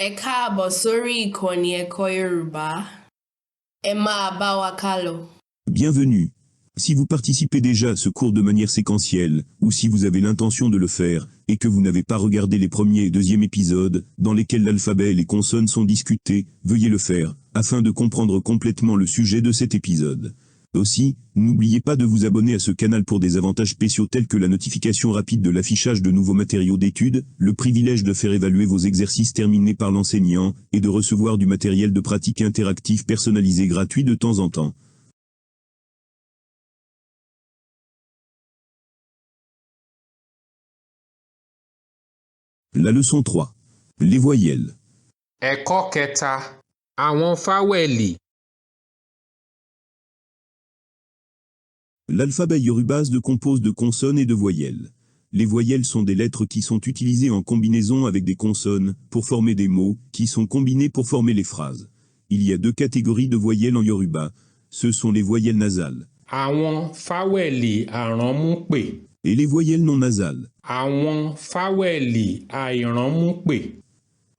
Ẹ káàbọ̀ sórí ìkànnì ẹ̀kọ́ Yorùbá. Ẹ máa bá wa kálọ. Bienvenue. Si vous participez déjà à ce cours de manière séquentielle, ou si vous avez l'intention de le faire, et que vous n'avez pas regardé les premiers et deuxièmes épisodes, dans lesquels l'alphabet et les consonnes sont discutés, veuillez le faire, afin de comprendre complètement le sujet de cet épisode. Aussi, n'oubliez pas de vous abonner à ce canal pour des avantages spéciaux tels que la notification rapide de l'affichage de nouveaux matériaux d'études, le privilège de faire évaluer vos exercices terminés par l'enseignant, et de recevoir du matériel de pratique interactif personnalisé gratuit de temps en temps. La leçon 3. Les voyelles. Ẹ̀kọ́ kẹta, àwọn fáwẹ̀lì. L'alphabet yoruba se compose de consonnes et de voyelles. Les voyelles sont des lettres qui sont utilisées en combinaison avec des consonnes, pour former des mots, qui sont combinés pour former les phrases. Il y a deux catégories de voyelles en yoruba. Ce sont les voyelles nasales. Àwọn fáwẹ̀lì àránmúpè. Et les voyelles non nasales. Àwọn fáwẹ̀lì àìránmúpè.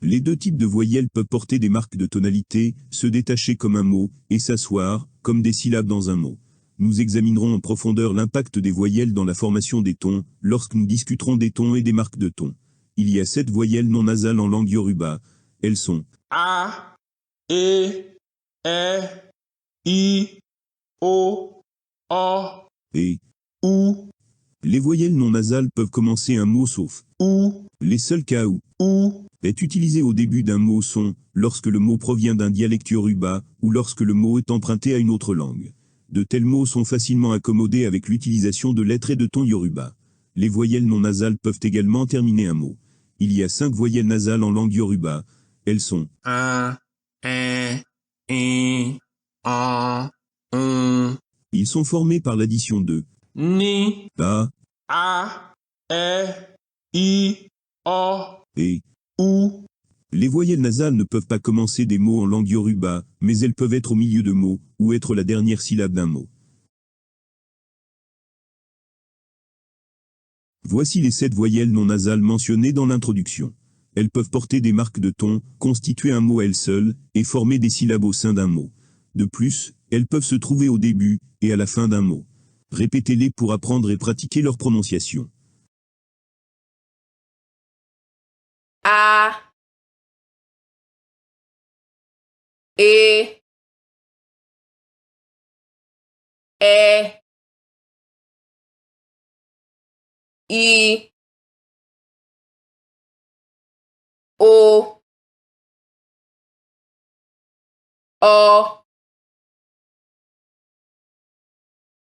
Les deux types de voyelles peuvent porter des marques de tonalité, se détacher comme un mot, et s'asseoir, comme des syllabes dans un mot. Nous examinerons en profondeur l'impact des voyelles dans la formation des tons, lorsque nous discuterons des tons et des marques de tons. Il y a 7 voyelles non nasales en langue yoruba. Elles sont A, E, I, O, et U, les voyelles non nasales peuvent commencer un mot sauf U, les seuls cas où U, est utilisé au début d'un mot sont lorsque le mot provient d'un dialecte yoruba ou lorsque le mot est emprunté à une autre langue. De tels mots sont facilement accommodés avec l'utilisation de lettres et de tons yoruba. Les voyelles non nasales peuvent également terminer un mot. Il y a 5 voyelles nasales en langue yoruba. Elles sont A, E, I, O, Ils sont formés par l'addition de Ni, A A, E, I, O, et U. Les voyelles nasales ne peuvent pas commencer des mots en langue yoruba, mais elles peuvent être au milieu de mots, ou être la dernière syllabe d'un mot. Voici les 7 voyelles non nasales mentionnées dans l'introduction. Elles peuvent porter des marques de ton, constituer un mot à elles seules, et former des syllabes au sein d'un mot. De plus, elles peuvent se trouver au début et à la fin d'un mot. Répétez-les pour apprendre et pratiquer leur prononciation. A, E, I, O,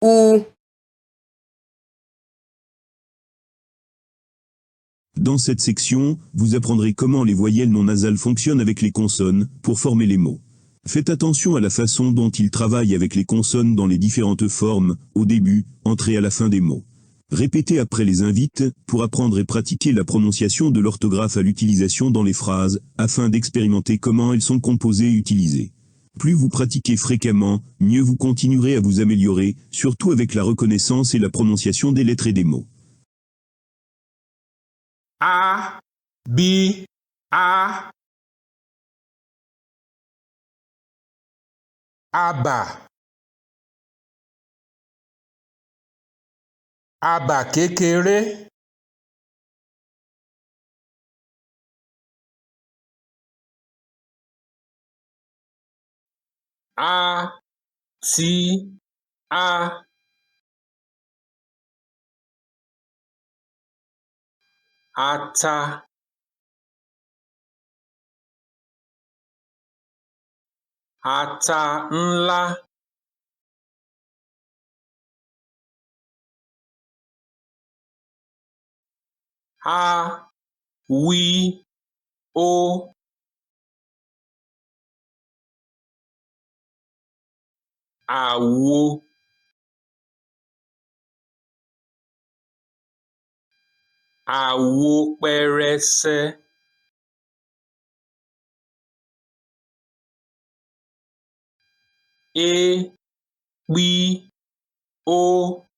U. Dans cette section, vous apprendrez comment les voyelles non nasales fonctionnent avec les consonnes, pour former les mots. Faites attention à la façon dont ils travaillent avec les consonnes dans les différentes formes, au début, entre et à la fin des mots. Répétez après les invites, pour apprendre et pratiquer la prononciation de l'orthographe à l'utilisation dans les phrases, afin d'expérimenter comment elles sont composées et utilisées. Plus vous pratiquez fréquemment, mieux vous continuerez à vous améliorer, surtout avec la reconnaissance et la prononciation des lettres et des mots. A, B, A, Àbà, àbà kékeré. A, T, A, ata, ata ńlá. A, wí, ó. Àwo, àwo pẹrẹsẹ. E, pí, ó.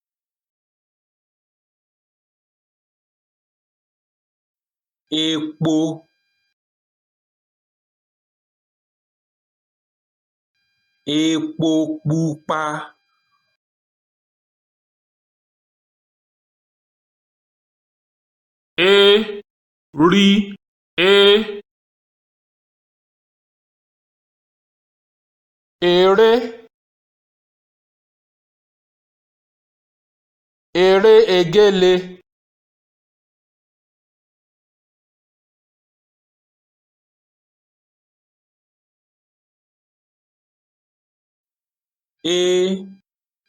Epo. epo pupa, rí, eré, eré egéle,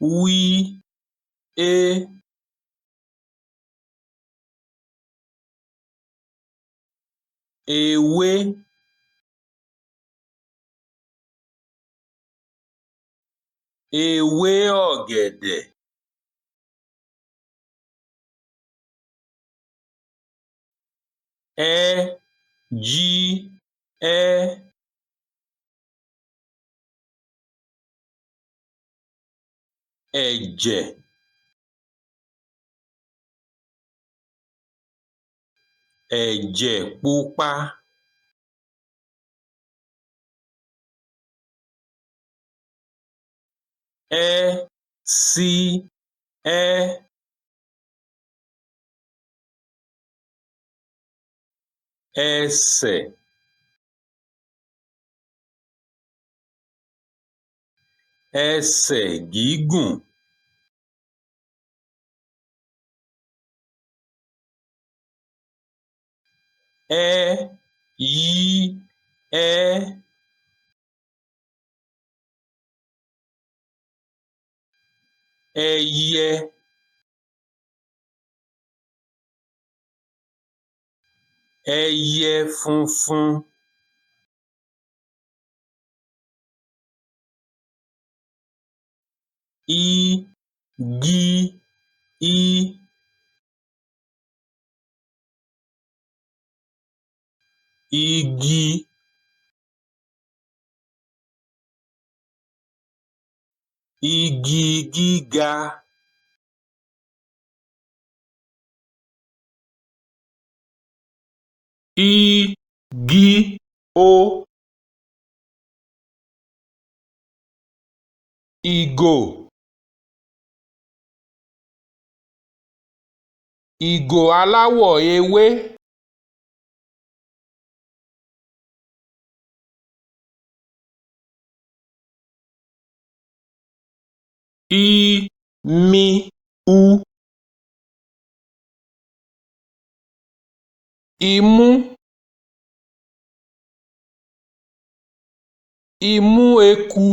wí, ewé, ewé ọ̀gẹ̀dẹ̀, jí, ẹ̀jẹ̀, ẹ̀jẹ̀ pupa, sí, ẹsẹ̀, ẹsẹ̀ gígùn, yí, ẹyẹ, ẹyẹ funfun, igi, igi, igi gíga, igi, ìgò, ìgò aláwọ̀ ewé, imú, imú eku,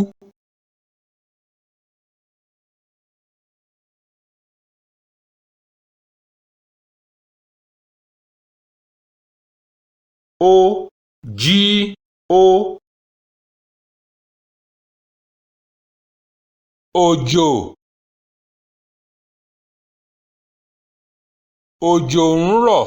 òjò, òjò ń rọ̀,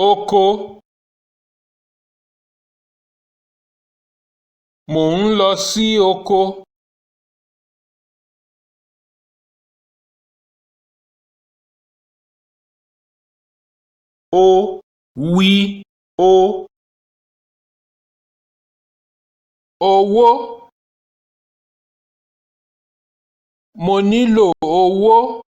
oko, mò ń lọ sí oko, wí, owó, mo nílò owó,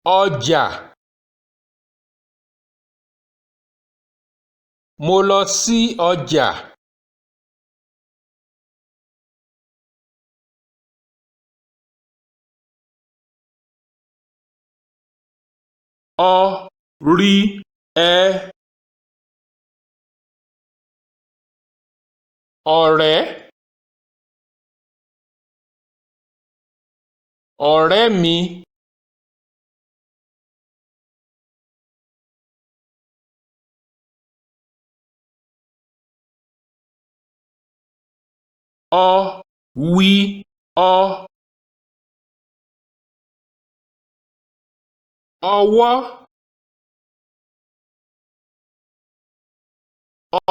ọjà, mo lọ sí ọjà, ọ̀rẹ́, ọ̀rẹ́ mi, ọ, wí, ọ. Ọwọ́,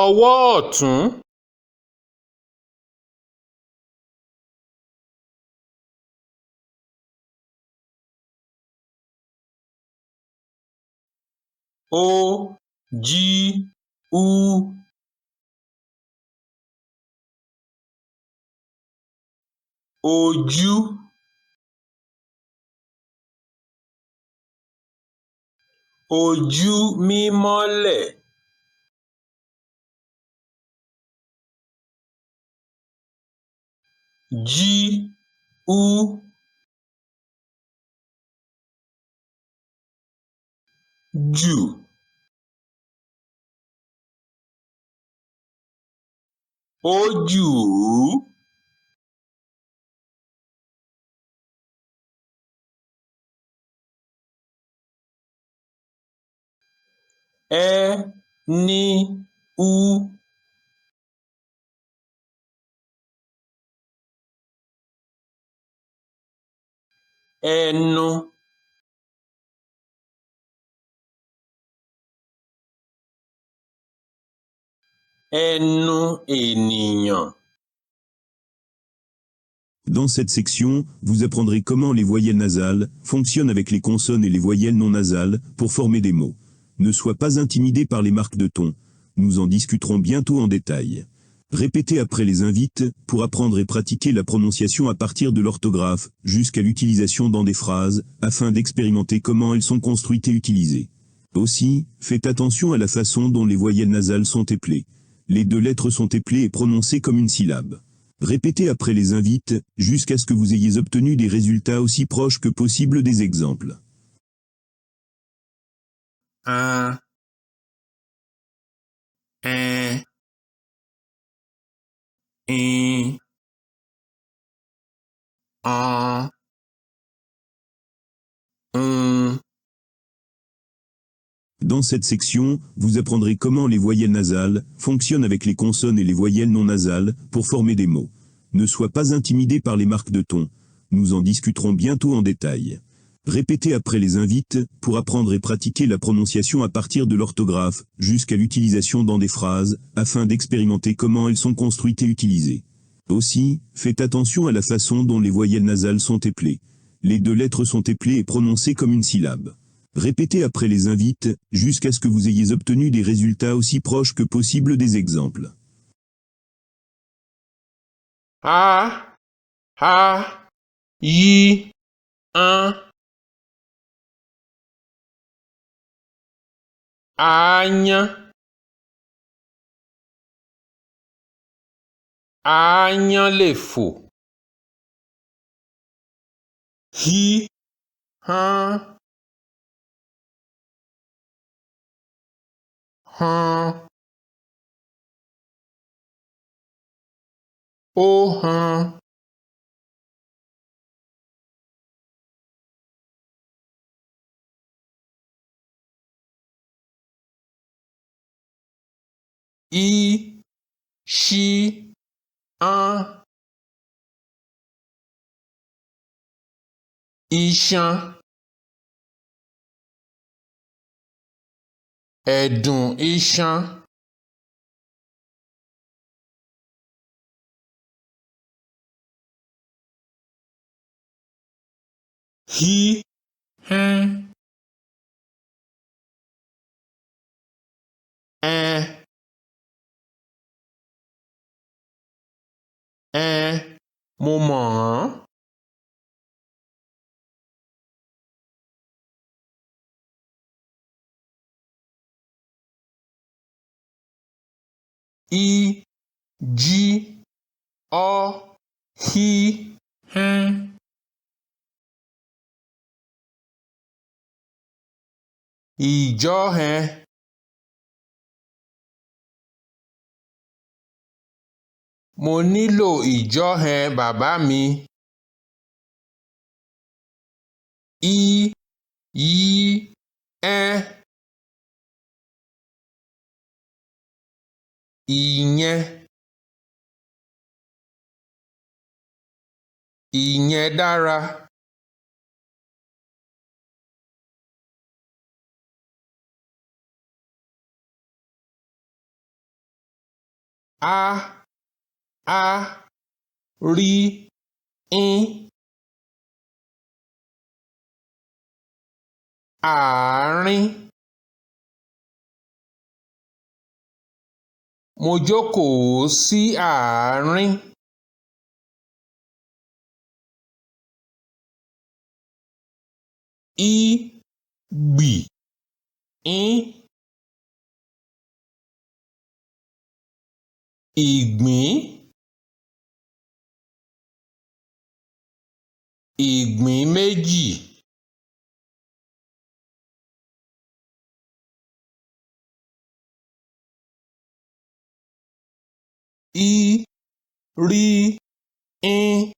ọwọ́ ọ̀tún. O, jí, ú. Ojú, ojú mímọ́lẹ̀. Jí, ú. Jù, ó jù ú. Ẹ, ní, ú. Ẹnu, ẹnu ènìyàn. Dans cette section, vous apprendrez comment les voyelles nasales fonctionnent avec les consonnes et les voyelles non nasales pour former des mots. Ne sois pas intimidé par les marques de ton. Nous en discuterons bientôt en détail. Répétez après les invites pour apprendre et pratiquer la prononciation à partir de l'orthographe jusqu'à l'utilisation dans des phrases afin d'expérimenter comment elles sont construites et utilisées. Aussi, faites attention à la façon dont les voyelles nasales sont éplées. Les deux lettres sont éplées et prononcées comme une syllabe. Répétez après les invites jusqu'à ce que vous ayez obtenu des résultats aussi proches que possible des exemples. Un, un, un, un. Dans cette section, vous apprendrez comment les voyelles nasales fonctionnent avec les consonnes et les voyelles non nasales pour former des mots. Ne sois pas intimidé par les marques de ton. Nous en discuterons bientôt en détail. Répétez après les invites pour apprendre et pratiquer la prononciation à partir de l'orthographe jusqu'à l'utilisation dans des phrases afin d'expérimenter comment elles sont construites et utilisées. Aussi, faites attention à la façon dont les voyelles nasales sont éplées. Les deux lettres sont éplées et prononcées comme une syllabe. Répétez après les invites jusqu'à ce que vous ayez obtenu des résultats aussi proches que possible des exemples. A, a, yi, un. Aáyán, aáyán lè fò. Hí, hán, hán. Ó hán. Í, ṣí, án. Iṣan, ẹ̀dùn iṣan. Hí, hán. Ẹ, ẹ, mo mọ̀ ọ́n. Í, jí, ọ́, hí, hán. Ìjọ́hẹ. Mo nílò ìjọ́hẹ bàbá mi. Í, yí, ẹ́. Ìyẹn. Ìyẹn dára. A rí ín. Àárín. Mo jókòó sí àárín. Ìgbì ín. Ìgbín. Ìgbín méjì. Rí ín.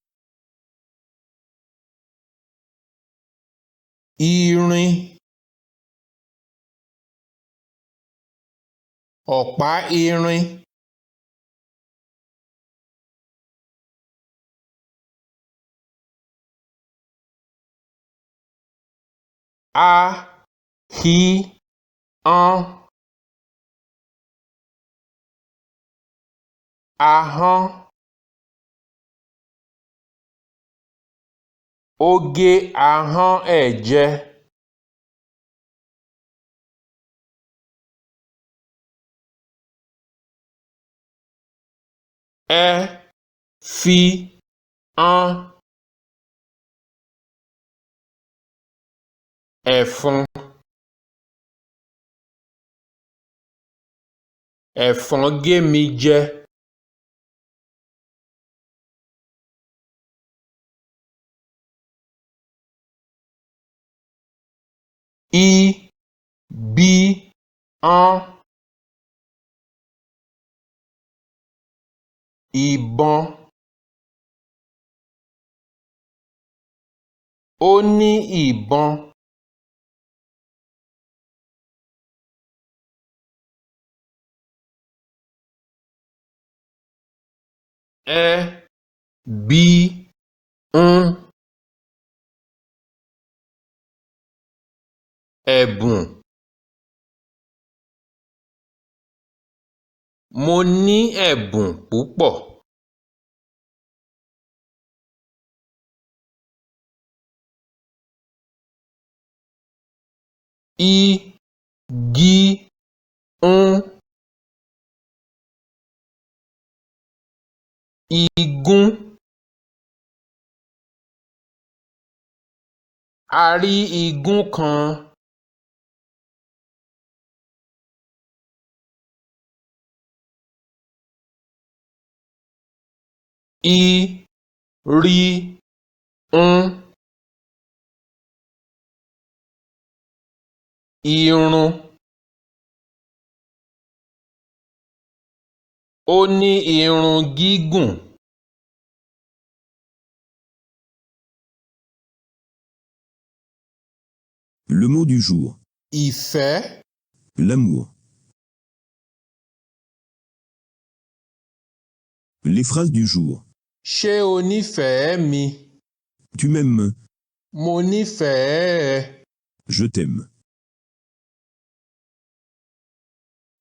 Irin. Ọ̀pá irin. Ahọ́n. Ó gé ahọ́n ẹ̀ jẹ. Ẹ̀fọn. Ẹ̀fọn gé mi jẹ. Ìbọn. Ó ní ìbọn. Ẹ̀bùn. Mo ní ẹ̀bùn púpọ̀. Igi. Igún. A rí igún kan. Irun. Ó ní irun gígùn. Le mot du jour. Ìfẹ́. L'amour. Les phrases du jour. Ṣé o nífẹ̀ẹ́ mi? Tu m'aimes. Mo nífẹ̀ẹ́ ẹ. Je t'aime.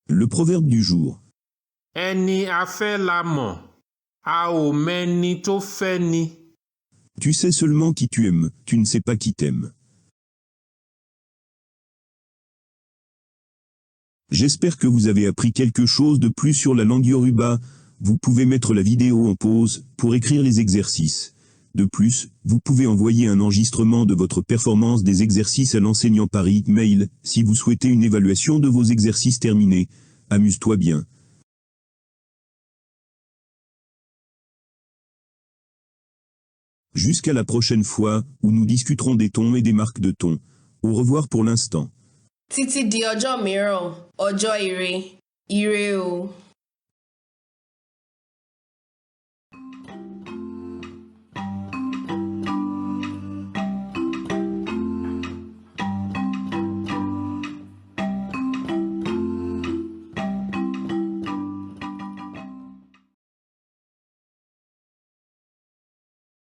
Le proverbe du jour. Ẹni a fẹ́ la mọ̀, a ò mẹ́ni tó fẹ́ ni. Tu sais seulement qui tu aimes, tu ne sais pas qui t'aime. J'espère que vous avez appris quelque chose de plus sur la langue yoruba. Vous pouvez mettre la vidéo en pause pour écrire les exercices. De plus, vous pouvez envoyer un enregistrement de votre performance des exercices à l'enseignant par e-mail si vous souhaitez une évaluation de vos exercices terminés. Amuse-toi bien. Jusqu'à la prochaine fois, où nous discuterons des tons et des marques de ton. Au revoir pour l'instant. Títí di ọjọ́ mìíràn, ọjọ́ ire, ire o.